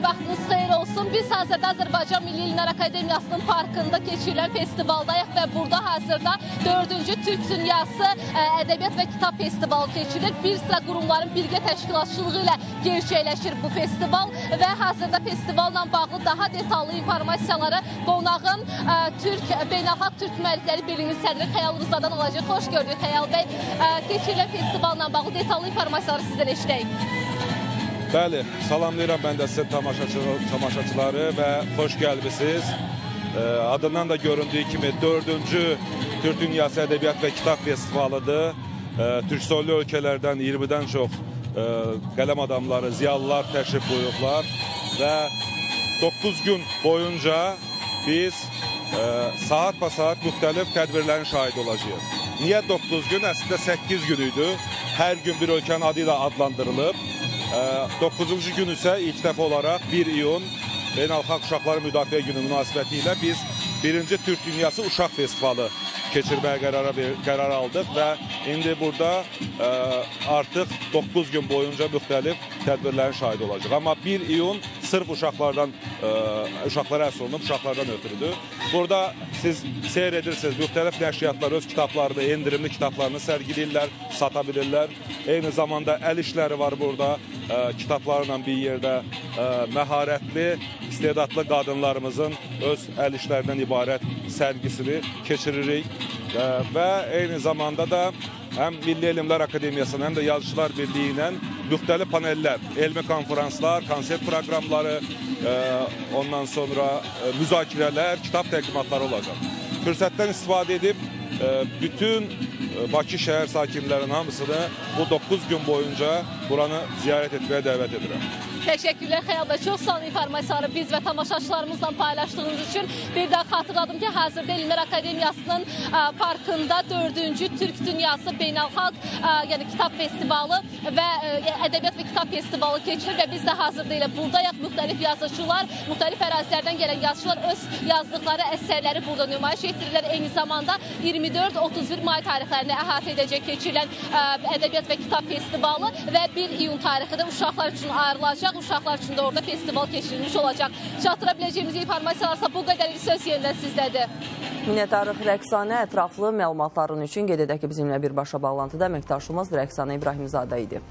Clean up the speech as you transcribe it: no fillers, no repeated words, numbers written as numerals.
vaxtınız xeyir olsun. Biz hazırda Azərbaycan Milli İllər Akademiyasının parkında keçirilən festivaldayıq və burada hazırda 4-cü Türk Dünyası Ədəbiyyat və Kitab Festivalı keçirilir. Bir sıra qurumların birgə təşkilatçılığı ilə gerçəkləşir bu festival və hazırda festivalla bağlı daha detallı informasiyaları qonağım Beynəlxalq Türk Müəllifləri Birliyinin sədri Xəyal Rızadan alacaq. Xoş gördük Xəyal bəy. Keçirilən festivalla bağlı detallı informasiyaları sizdən eşidək. Bəli, salamlayıram mən də sizin tamaşaçıları və xoş gəlmisiniz. Adından da göründüyü kimi 4-cü Türk Dünyası Ədəbiyyat və Kitab Festivalıdır. Türk soylu ölkələrdən 20-dən çox qələm adamları, ziyalılar təşrif buyurublar və 9 gün boyunca biz saat müxtəlif tədbirlərin şahidi olacağıq. Niyə 9 gün? Əslində 8 gün idi. Hər gün bir ölkənin adı ilə adlandırılıb. 9-cu gün isə ilk dəfə olaraq 1 iyun Beynəlxalq Uşaqları Müdafiə Günü münasibəti ilə biz 1-ci Türk Dünyası Uşaq Festivalı keçirməyə qərar aldıq və indi burada artıq 9 gün boyunca müxtəlif tədbirlərin şahidi olacaq. Amma 1 iyun sırf uşaqlara həsr olunub, uşaqlardan ötürüdür. Burada siz seyr edirsiniz, müxtəlif nəşriyyatlar öz kitablarını, endirimli kitablarını sərgiləyirlər, sata bilirlər. Eyni zamanda əl işləri var burada, kitablarla bir yerdə məharətli, istedadlı qadınlarımızın öz əl işlərindən ibarət sərgisini keçiririk və eyni zamanda da həm Milli Elmlər Akademiyasının, həm də Yazıçılar Birliyi ilə müxtəlif panellər, elmi konferanslar, konsert proqramları, ondan sonra müzakirələr, kitab təqdimatları olacaq. Fürsətdən istifadə edib bütün Bakı şəhər sakinlərinin hamısını bu 9 gün boyunca buranı ziyarət etməyə dəvət edirəm. Təşəkkürlər Xəyal bəy. Çox sağ olun informasiyaları biz və tamaşaçılarımızla paylaşdığınız üçün. Bir daha xatırladım ki, hazırda Elmlər Akademiyasının parkında 4-cü Türk Dünyası Beynəlxalq Kitab Festivalı və Ədəbiyyat və Kitab Festivalı keçirir və biz də hazırda ilə buradayıq. Müxtəlif yazıçılar, müxtəlif ərazilərdən gələn yazıçılar öz yazdıqları əsərləri burada nümayiş etdirirlər. Eyni zamanda 24-31 may tarixlərini əhatə edəcək keçirilən Ədəbiyyat və Kitab Festivalı və 1 iyun tarixi də uşaqlar üçün ayrılacaq. Uşaqlar üçün də orada festival keçirilmiş olacaq. Çatdıra biləcəyimiz informasiyalarsa bu qədər söz yenidən sizdədir. Minnətdarıq Rəqsanə, ətraflı məlumatların üçün qeyd edək ki, bizimlə birbaşa bağlantıda əməkdaşımız Rəqsanə İbrahimzadə idi.